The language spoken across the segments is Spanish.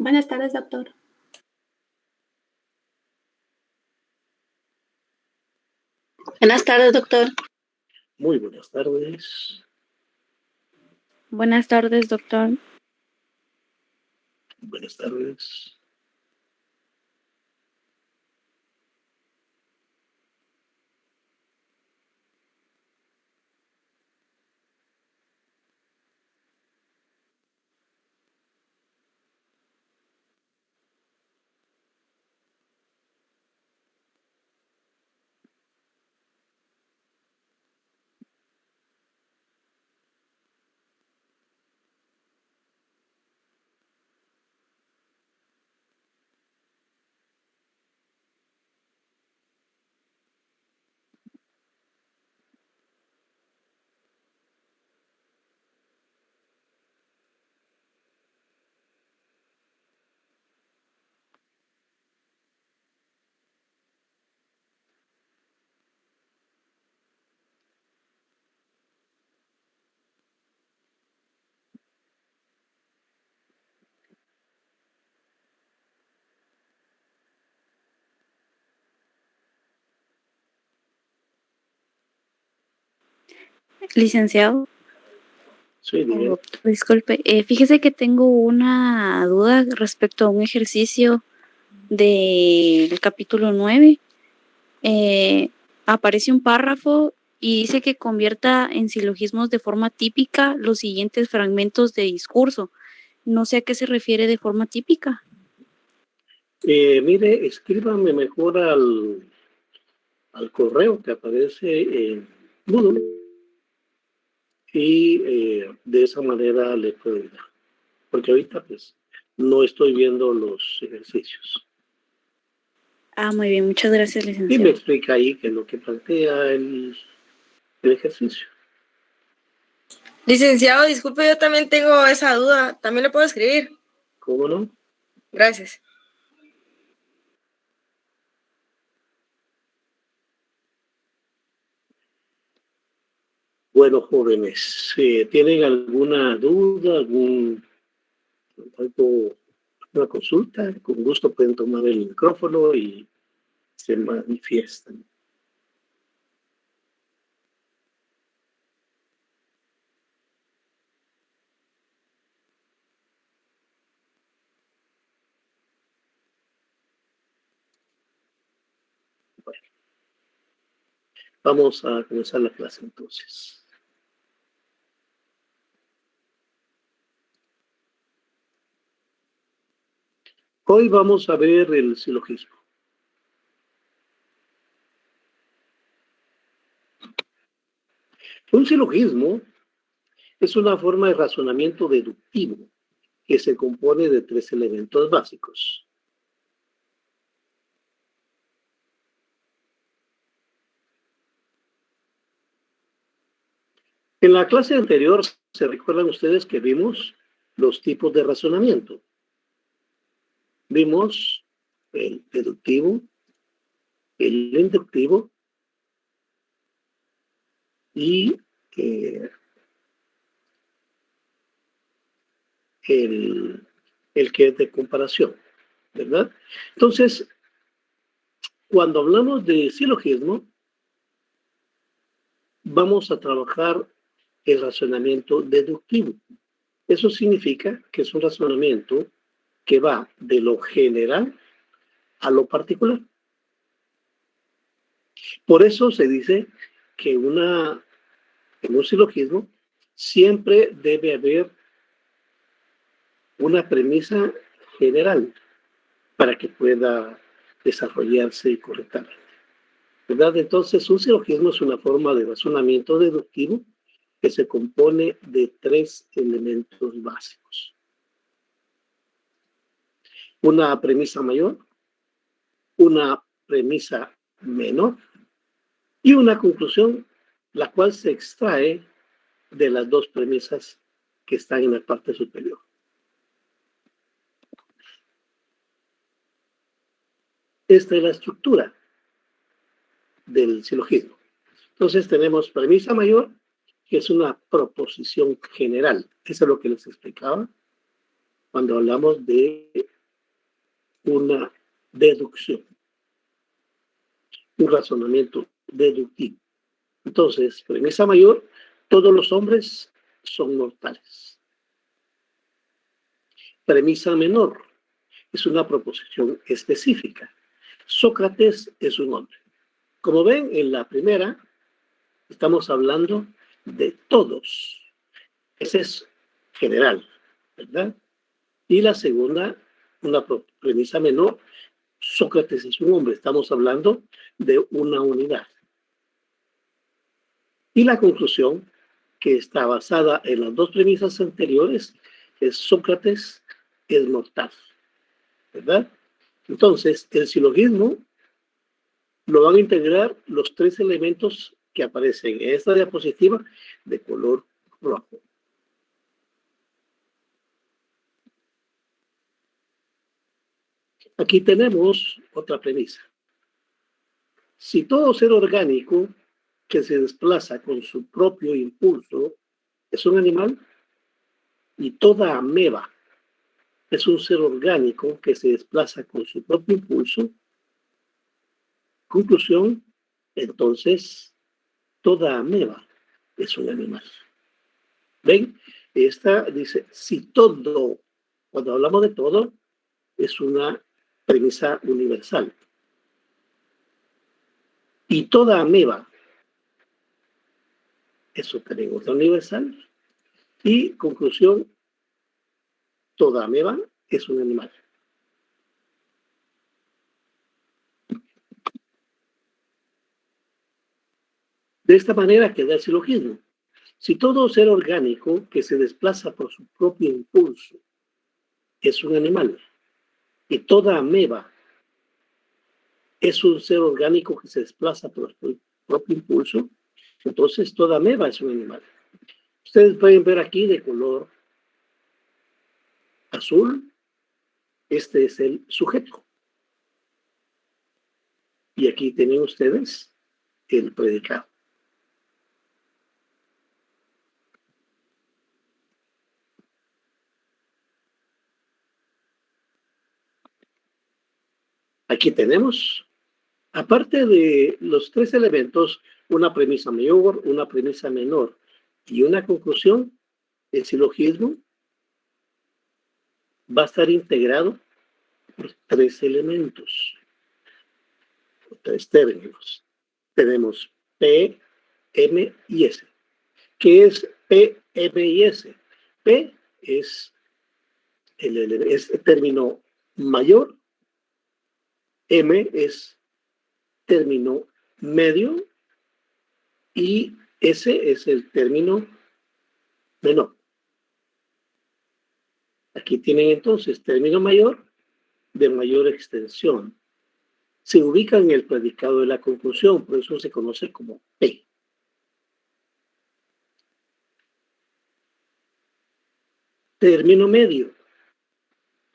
Buenas tardes, doctor. Buenas tardes, doctor. Muy buenas tardes. Buenas tardes, doctor. Buenas tardes. Licenciado. Sí, bien. Disculpe, fíjese que tengo una duda respecto a un ejercicio del capítulo 9. Aparece un párrafo y dice que convierta en silogismos de forma típica los siguientes fragmentos de discurso. No sé a qué se refiere de forma típica. Mire, escríbame mejor al correo que aparece en Moodle y de esa manera le puedo ayudar. Porque ahorita pues no estoy viendo los ejercicios. Muy bien, muchas gracias, Y licenciado. me explica ahí qué es lo que plantea el ejercicio. Licenciado, disculpe, yo también tengo esa duda. ¿También lo puedo escribir? ¿Cómo no? Gracias. Bueno, jóvenes, ¿tienen alguna duda, una consulta? Con gusto pueden tomar el micrófono y se manifiestan. Bueno, vamos a comenzar la clase entonces. Hoy vamos a ver el silogismo. Un silogismo es una forma de razonamiento deductivo que se compone de 3 elementos básicos. En la clase anterior, ¿se recuerdan ustedes que vimos los tipos de razonamiento? Vimos el deductivo, el inductivo y el que es de comparación, ¿verdad? Entonces, cuando hablamos de silogismo, vamos a trabajar el razonamiento deductivo. Eso significa que es un razonamiento que va de lo general a lo particular. Por eso se dice que en un silogismo siempre debe haber una premisa general para que pueda desarrollarse correctamente, ¿verdad? Entonces, un silogismo es una forma de razonamiento deductivo que se compone de 3 elementos básicos. Una premisa mayor, una premisa menor y una conclusión, la cual se extrae de las 2 premisas que están en la parte superior. Esta es la estructura del silogismo. Entonces tenemos premisa mayor, que es una proposición general. Eso es lo que les explicaba. cuando hablamos de una deducción, un razonamiento deductivo. Entonces, premisa mayor, todos los hombres son mortales. Premisa menor, es una proposición específica. Sócrates es un hombre. Como ven, en la primera estamos hablando de todos. Ese es general, ¿verdad? Y la segunda, una premisa menor, Sócrates es un hombre. Estamos hablando de una unidad. Y la conclusión, que está basada en las dos premisas anteriores, es Sócrates es mortal, ¿verdad? Entonces, el silogismo lo van a integrar los tres elementos que aparecen en esta diapositiva de color rojo. Aquí tenemos otra premisa. Si todo ser orgánico que se desplaza con su propio impulso es un animal, y toda ameba es un ser orgánico que se desplaza con su propio impulso, conclusión, entonces toda ameba es un animal. ¿Ven? Esta dice, si todo, cuando hablamos de todo, es una premisa universal. Y toda ameba, eso también otra universal. Y conclusión, toda ameba es un animal. De esta manera queda el silogismo. Si todo ser orgánico que se desplaza por su propio impulso es un animal, y toda ameba es un ser orgánico que se desplaza por su propio impulso, entonces toda ameba es un animal. Ustedes pueden ver aquí de color azul, este es el sujeto. Y aquí tienen ustedes el predicado. Aquí tenemos, aparte de los tres elementos, una premisa mayor, una premisa menor y una conclusión, el silogismo va a estar integrado por tres elementos, tres términos. Tenemos P, M y S. ¿Qué es P, M y S? P es el término mayor, M es término medio y S es el término menor. Aquí tienen entonces término mayor de mayor extensión. Se ubica en el predicado de la conclusión, por eso se conoce como P. Término medio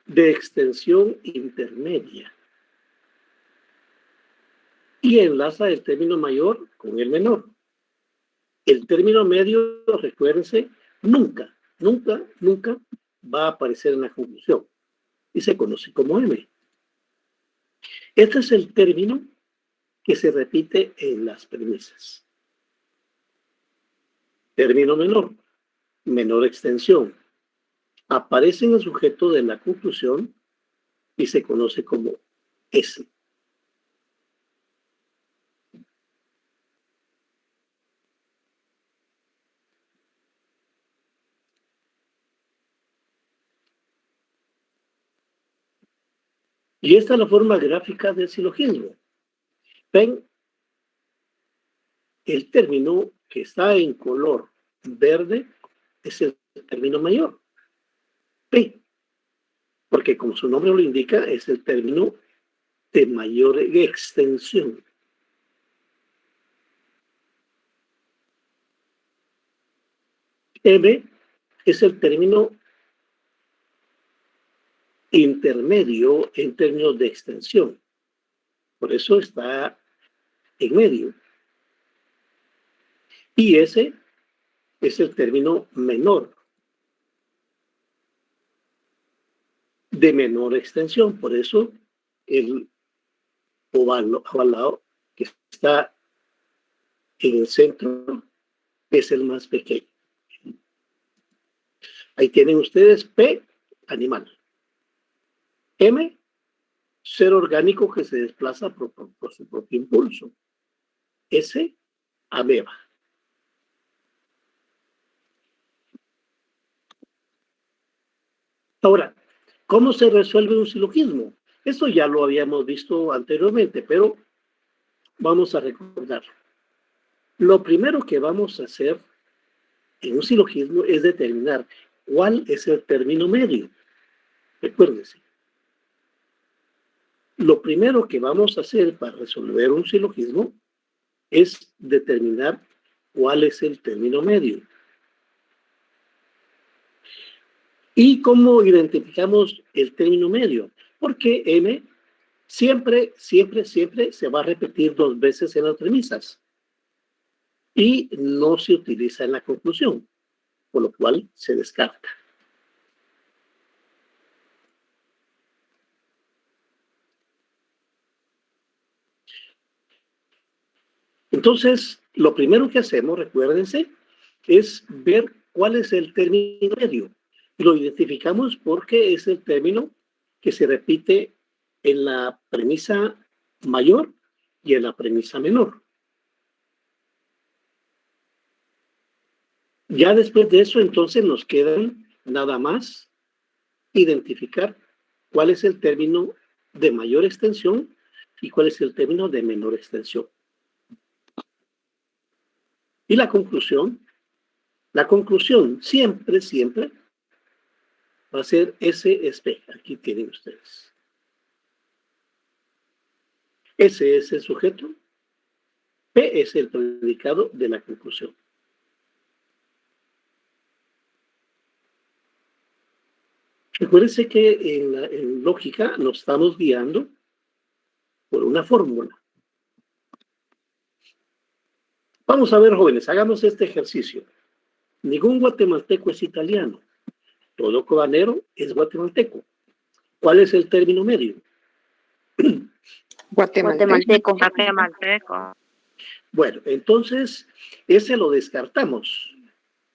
de extensión intermedia. Y enlaza el término mayor con el menor. El término medio, recuérdense, nunca va a aparecer en la conclusión. Y se conoce como M. Este es el término que se repite en las premisas. Término menor, menor extensión. Aparece en el sujeto de la conclusión y se conoce como S. Y esta es la forma gráfica del silogismo. Ven, el término que está en color verde es el término mayor, P, porque como su nombre lo indica, es el término de mayor extensión. M es el término intermedio en términos de extensión. Por eso está en medio. Y S es el término menor. de menor extensión. Por eso el ovalado que está en el centro es el más pequeño. Ahí tienen ustedes P, animal. M, ser orgánico que se desplaza por su propio impulso. S, ameba. Ahora, ¿cómo se resuelve un silogismo? Esto ya lo habíamos visto anteriormente, pero vamos a recordarlo. Lo primero que vamos a hacer en un silogismo es determinar cuál es el término medio. Recuérdense. Lo primero que vamos a hacer para resolver un silogismo es determinar cuál es el término medio. ¿Y cómo identificamos el término medio? Porque M siempre se va a repetir 2 veces en las premisas y no se utiliza en la conclusión, por lo cual se descarta. Entonces, lo primero que hacemos, recuérdense, es ver cuál es el término medio. Lo identificamos porque es el término que se repite en la premisa mayor y en la premisa menor. Ya después de eso, entonces, nos quedan nada más identificar cuál es el término de mayor extensión y cuál es el término de menor extensión. Y la conclusión siempre va a ser S es P. Aquí tienen ustedes. S es el sujeto, P es el predicado de la conclusión. Recuérdense que en lógica nos estamos guiando por una fórmula. Vamos a ver, jóvenes, hagamos este ejercicio. Ningún guatemalteco es italiano. Todo cobanero es guatemalteco. ¿Cuál es el término medio? Guatemalteco. Bueno, entonces, ese lo descartamos.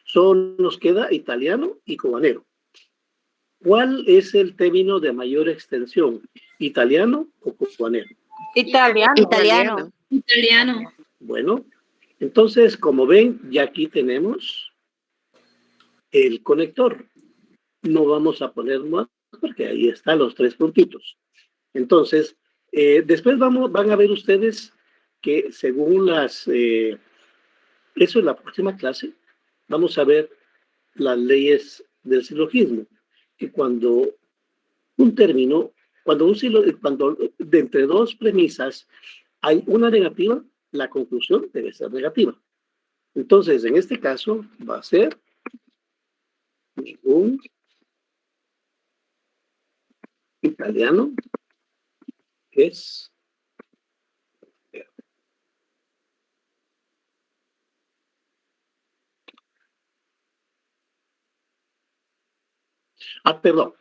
Solo nos queda italiano y cobanero. ¿Cuál es el término de mayor extensión? ¿Italiano o cobanero? Italiano. Bueno, entonces, como ven, ya aquí tenemos el conector. No vamos a poner más porque ahí están los 3 puntitos. Entonces, después van a ver ustedes que según eso es la próxima clase, vamos a ver las leyes del silogismo, que cuando un término, cuando de entre 2 premisas hay una negativa, la conclusión debe ser negativa. Entonces, en este caso, va a ser ningún italiano es perdón.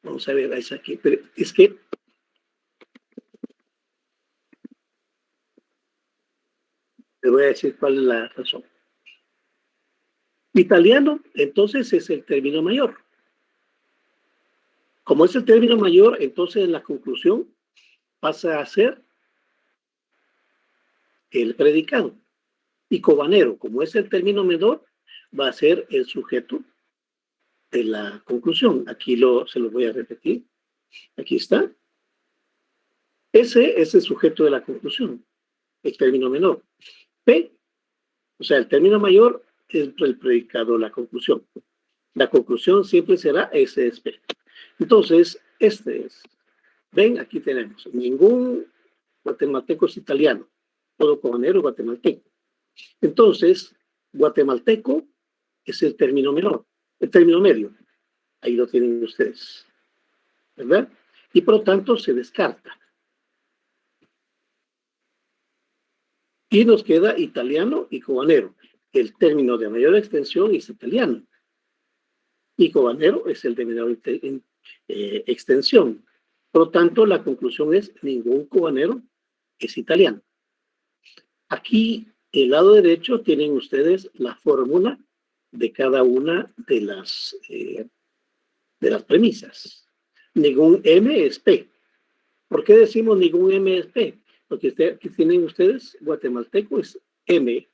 Vamos a ver, es aquí. Pero es que te voy a decir cuál es la razón. Italiano, entonces, es el término mayor. Como es el término mayor, entonces la conclusión pasa a ser el predicado. Y cobanero, como es el término menor, va a ser el sujeto de la conclusión. Aquí se lo voy a repetir. Aquí está. Ese es el sujeto de la conclusión, el término menor. P, o sea, el término mayor es el predicado, la conclusión. La conclusión siempre será S es P. Entonces, ven, aquí tenemos, ningún guatemalteco es italiano, todo cobanero guatemalteco. Entonces, guatemalteco es el término menor, el término medio. Ahí lo tienen ustedes, ¿verdad? Y por lo tanto se descarta. Y nos queda italiano y cobanero. El término de mayor extensión es italiano. Y cobanero es el de menor extensión. Por lo tanto, la conclusión es ningún cubanero es italiano. Aquí, el lado derecho, tienen ustedes la fórmula de cada una de las premisas. Ningún M es P. ¿Por qué decimos ningún M es P? Porque aquí tienen ustedes, guatemalteco es M,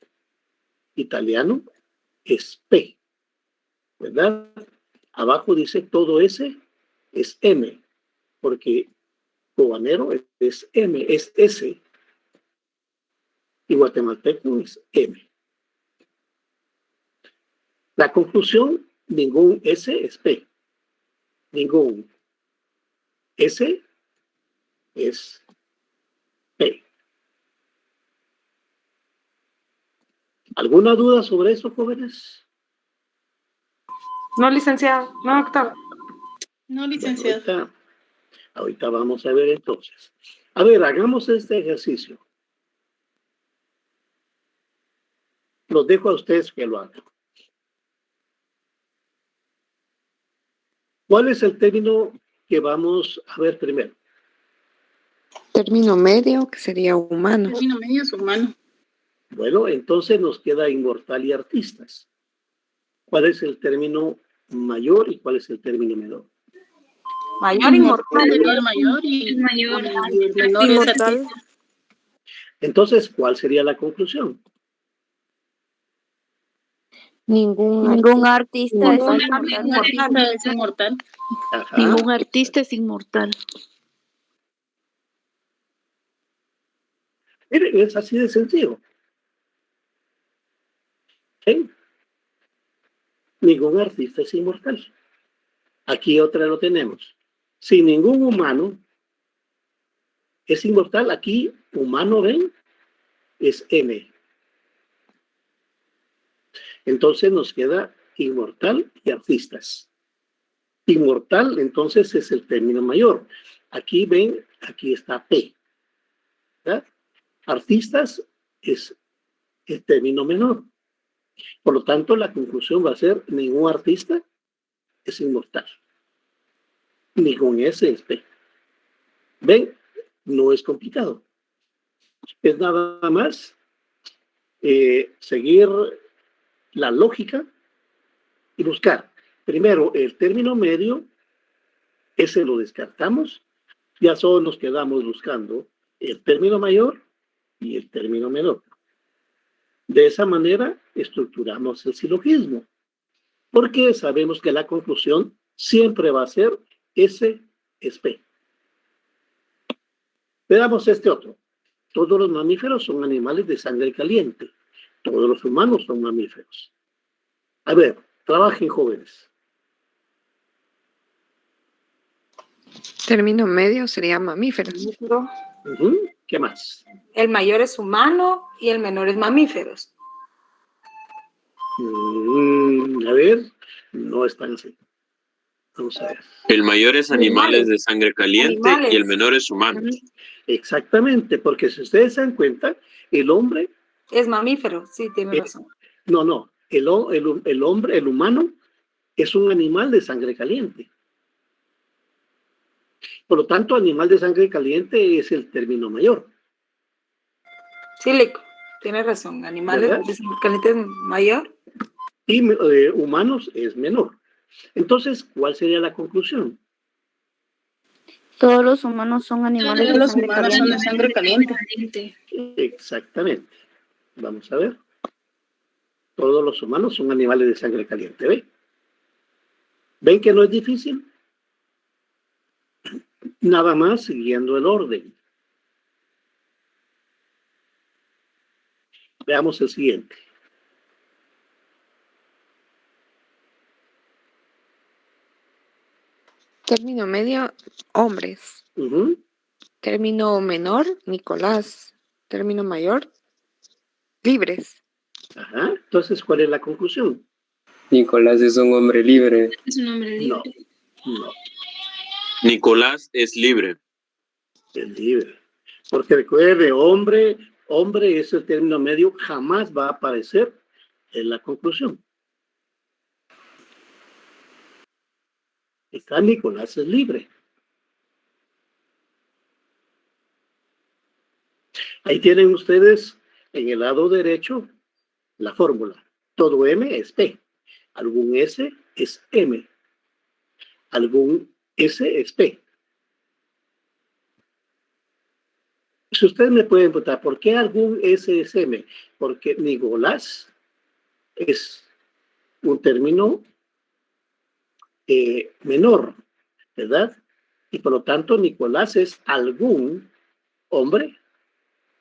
italiano es P, ¿verdad? Abajo dice todo S es M, porque cubanero es M, es S, y guatemalteco es M. La conclusión, ningún S es P, ningún S es P. ¿Alguna duda sobre eso, jóvenes? No, licenciado. No, doctor. No, licenciado. Bueno, ahorita vamos a ver entonces. A ver, hagamos este ejercicio. Los dejo a ustedes que lo hagan. ¿Cuál es el término que vamos a ver primero? Término medio, que sería humano. Término medio es humano. Bueno, entonces nos queda inmortal y artistas. ¿Cuál es el término mayor y cuál es el término menor? Mayor inmortal. El mayor y el menor es Inmortal. artista. Entonces, ¿cuál sería la conclusión? Ningún artista es Ningún inmortal. artista es inmortal. Ajá. Ningún artista es inmortal. Mire, es así de sencillo. ¿Sí? Ningún artista es inmortal. Aquí otra lo tenemos. Si ningún humano es inmortal, aquí humano, ven, es M. Entonces nos queda inmortal y artistas. Inmortal, entonces, es el término mayor. Aquí ven, aquí está P. ¿Verdad? Artistas es el término menor. Por lo tanto, la conclusión va a ser ningún artista es inmortal. Ningún S es P. ¿Ven? No es complicado. Es nada más seguir la lógica y buscar. Primero, el término medio, ese lo descartamos. Ya solo nos quedamos buscando el término mayor y el término menor. De esa manera estructuramos el silogismo, porque sabemos que la conclusión siempre va a ser S es P. Veamos este otro. Todos los mamíferos son animales de sangre caliente. Todos los humanos son mamíferos. A ver, trabajen, jóvenes. Término medio sería mamíferos. ¿Qué más? El mayor es humano y el menor es mamíferos. A ver, no están así. Vamos a ver. El mayor es animales de sangre caliente Animales. y el menor es humano. Exactamente, porque si ustedes se dan cuenta, el hombre, Es mamífero, sí, tiene razón. no, el hombre, el humano, es un animal de sangre caliente. Por lo tanto, animal de sangre caliente es el término mayor. Sí, Lico, tiene razón. Animales ¿Verdad? de sangre caliente es mayor. Y humanos es menor. Entonces, ¿cuál sería la conclusión? Todos los humanos son animales Todos de los sangre humanos son de caliente. sangre caliente. Exactamente. Vamos a ver. Todos los humanos son animales de sangre caliente. ¿Ven? ¿Ven que no es difícil? Nada más siguiendo el orden. Veamos el siguiente. Término medio, hombres. Término menor, Nicolás. Término mayor, libres. Ajá. Entonces, ¿cuál es la conclusión? Nicolás es un hombre libre. Es un hombre libre. No, Nicolás es libre. es libre. Porque recuerde, hombre es el término medio, jamás va a aparecer en la conclusión. Está Nicolás es libre. Ahí tienen ustedes en el lado derecho la fórmula. Todo M es P. Algún S es M. Algún S es P. Si ustedes me pueden preguntar, ¿por qué algún S es M? Porque Nicolás es un término menor, ¿verdad? Y por lo tanto, Nicolás es algún hombre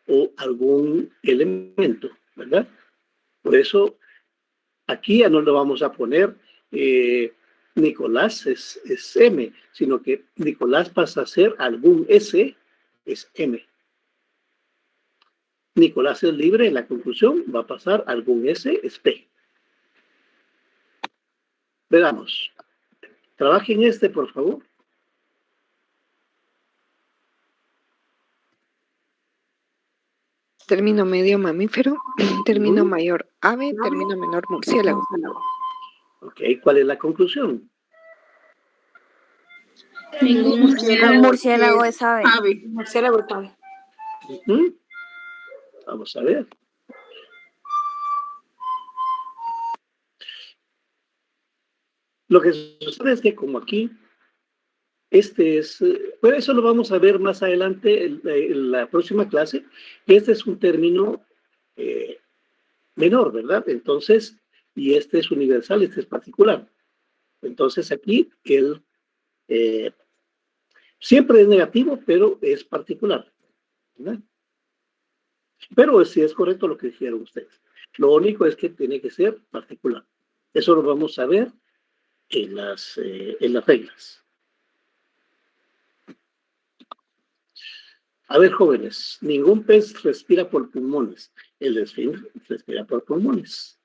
o algún elemento, ¿verdad? Por eso, aquí ya no le vamos a poner Nicolás es M, sino que Nicolás pasa a ser algún S, es M. Nicolás es libre, en la conclusión va a pasar algún S, es P. Veamos. Trabajen por favor. Término medio mamífero, término mayor ave, término menor murciélago. Ok, ¿cuál es la conclusión? Ningún murciélago es ave. Murciélago es ave. Vamos a ver. Lo que sucede es que como aquí, bueno, eso lo vamos a ver más adelante en la próxima clase. Este es un término menor, ¿verdad? Entonces, y este es universal, este es particular. Entonces aquí él siempre es negativo, pero es particular, ¿verdad? Pero sí es correcto lo que dijeron ustedes. Lo único es que tiene que ser particular. Eso lo vamos a ver en las reglas. A ver, jóvenes, ningún pez respira por pulmones. El delfín respira por pulmones.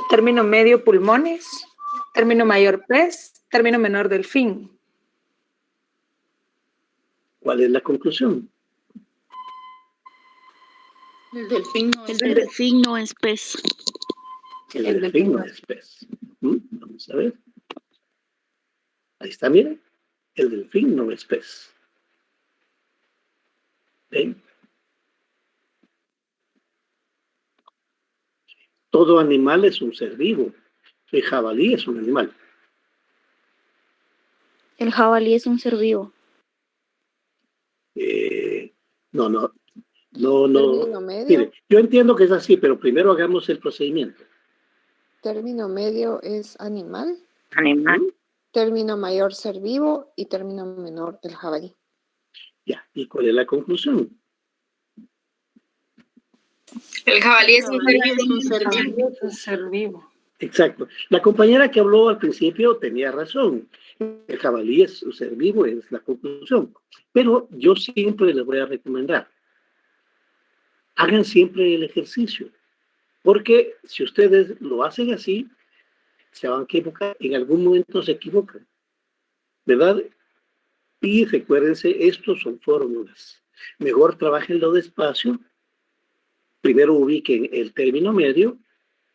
Término medio pulmones, término mayor pez, término menor delfín. ¿Cuál es la conclusión? El delfín no es El delfín no es pez. El delfín no es pez. Vamos a ver. Ahí está, miren. El delfín no es pez. ¿Ven? Todo animal es un ser vivo. El jabalí es un animal. El jabalí es un ser vivo. No. Término medio. Mire, yo entiendo que es así, pero primero hagamos el procedimiento. Término medio es animal. Animal. Término mayor ser vivo y término menor el jabalí. Ya, ¿y cuál es la conclusión? El jabalí es un Ser vivo. Exacto. La compañera que habló al principio tenía razón. El jabalí es un ser vivo, es la conclusión. Pero yo siempre les voy a recomendar, hagan siempre el ejercicio. Porque si ustedes lo hacen así, se van a equivocar. En algún momento se equivocan. ¿Verdad? Y recuérdense, estos son fórmulas. Mejor trabajenlo despacio. Primero ubiquen el término medio,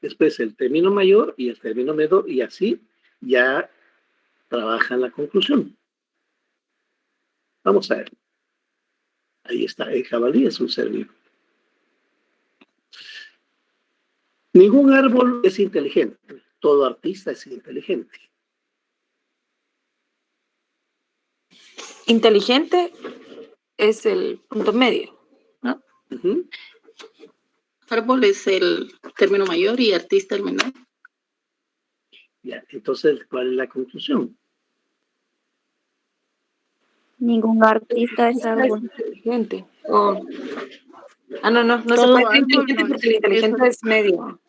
después el término mayor y el término menor, y así ya trabajan la conclusión. Vamos a ver. Ahí está, el jabalí es un ser vivo. Ningún árbol es inteligente. Todo artista es inteligente. Inteligente es el punto medio, ¿no? Árbol es el término mayor y artista el menor. Ya, entonces, ¿cuál es la conclusión? Ningún artista es árbol. Inteligente. No se Todo puede ser árbol inteligente no porque el inteligente es medio.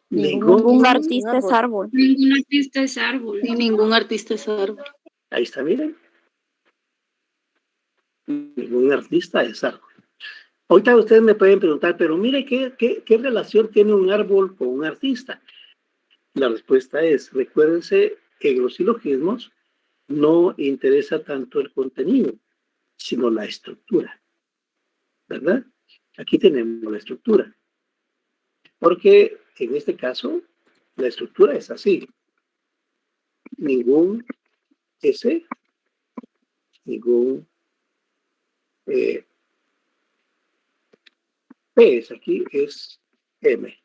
Ningún artista es árbol. Ningún artista es árbol. Y ningún artista es árbol. Ahí está, miren. Ningún artista es árbol. Ahorita ustedes me pueden preguntar, pero mire, ¿qué relación tiene un árbol con un artista? La respuesta es, recuérdense que en los silogismos no interesa tanto el contenido, sino la estructura, ¿verdad? Aquí tenemos la estructura. Porque en este caso, La estructura es así. Ningún S, ningún P es aquí, es M.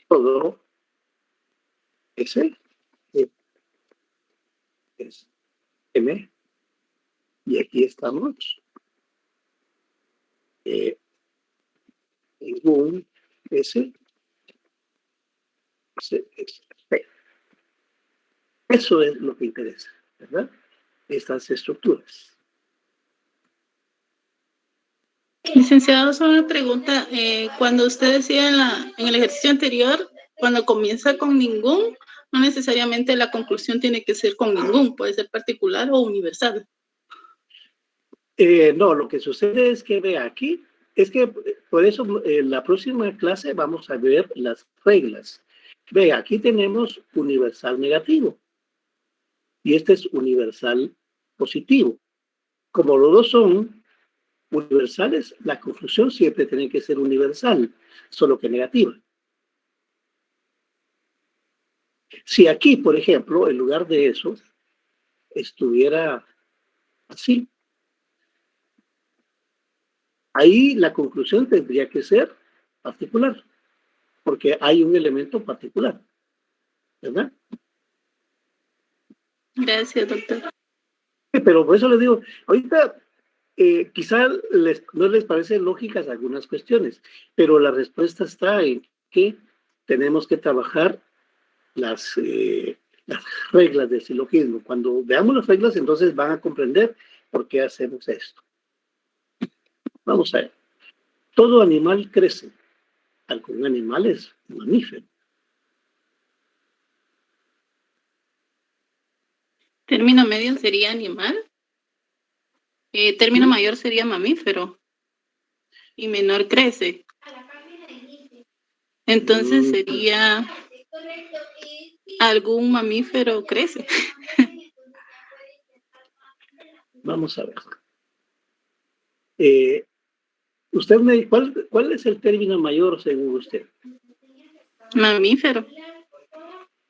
Todo S es M. Y aquí estamos. Ningún S es P. Eso es lo que interesa, ¿verdad? Estas estructuras. Licenciado, solo una pregunta. Cuando usted decía en el ejercicio anterior, cuando comienza con ningún, no necesariamente la conclusión tiene que ser con ningún, puede ser particular o universal. No, lo que sucede es que vea aquí, es que por eso en la próxima clase vamos a ver las reglas. Vea, aquí tenemos universal negativo y este es universal positivo. Como los dos son universales, la conclusión siempre tiene que ser universal, solo que negativa. Si aquí, por ejemplo, en lugar de eso, estuviera así, ahí la conclusión tendría que ser particular, porque hay un elemento particular, ¿verdad? Gracias, doctor. Pero por eso les digo, ahorita quizá no les parecen lógicas algunas cuestiones, pero la respuesta está en que tenemos que trabajar las reglas del silogismo. Cuando veamos las reglas, entonces van a comprender por qué hacemos esto. Vamos a ver. Todo animal crece. Algún animal es mamífero. Término medio sería animal. Término mayor sería mamífero. Y menor crece. Entonces sería algún mamífero crece. Vamos a ver. ¿Cuál es el término mayor según usted? Mamífero.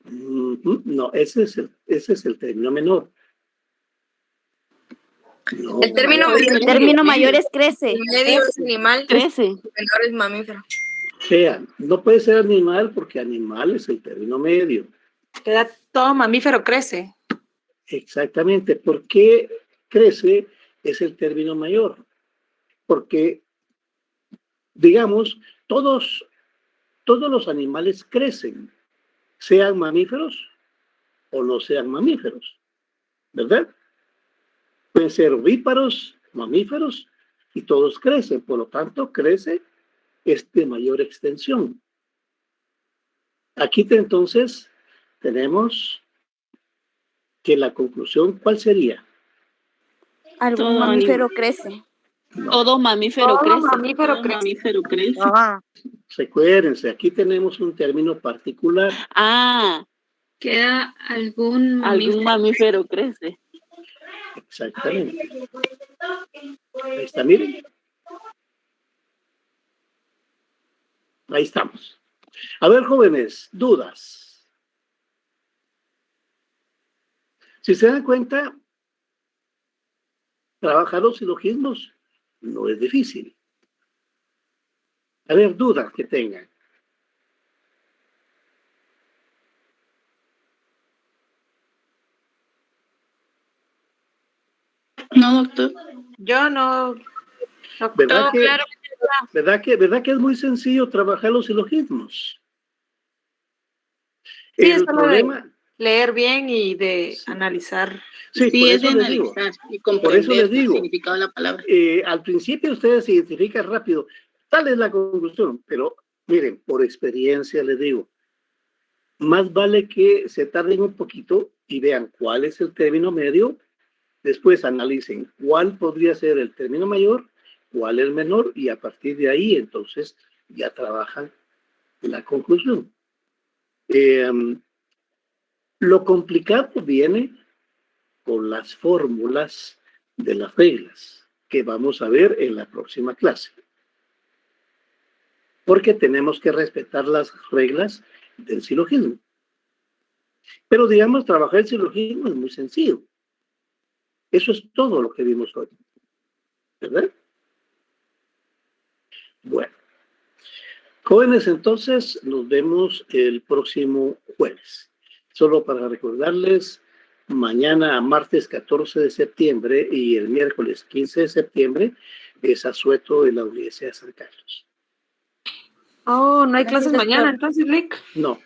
No, ese es el término menor. No. El término mayor es crece. El medio es animal. Crece. El menor es mamífero. Vean, no puede ser animal porque animal es el término medio. Todo mamífero crece. Exactamente. ¿Por qué crece es el término mayor? Porque, digamos, todos los animales crecen, sean mamíferos o no sean mamíferos, ¿verdad? Pueden ser ovíparos, mamíferos, y todos crecen, por lo tanto, crece de mayor extensión. Aquí entonces tenemos que la conclusión, ¿cuál sería? Algún mamífero crece. No. Todo mamífero crece. Mamífero crece. Mamífero crece. Recuérdense, aquí tenemos un término particular. Queda algún mamífero crece. Exactamente. Ahí está, miren. Ahí estamos. A ver, jóvenes, dudas. Si se dan cuenta, trabajar los silogismos no es difícil. A ver, dudas que tengan. No, doctor. Yo no. ¿Verdad que, claro. ¿verdad que es muy sencillo trabajar los silogismos? Sí, El es solo problema... leer bien y de analizar. Sí, Sí, por es de eso les digo. analizar y Por eso comprender les digo. el significado de la palabra. Al principio ustedes identifican rápido. Tal es la conclusión, pero miren, por experiencia les digo, más vale que se tarden un poquito y vean cuál es el término medio, después analicen cuál podría ser el término mayor, cuál es el menor, y a partir de ahí entonces ya trabajan la conclusión. Lo complicado viene con las fórmulas de las reglas que vamos a ver en la próxima clase. porque tenemos que respetar las reglas del silogismo. Pero digamos, trabajar el silogismo es muy sencillo. Eso es todo lo que vimos hoy, ¿verdad? Bueno, jóvenes, entonces nos vemos el próximo jueves. Solo para recordarles, mañana, martes 14 de septiembre y el miércoles 15 de septiembre es asueto de la Universidad de San Carlos. Oh, no hay clases mañana, entonces, Rick. No,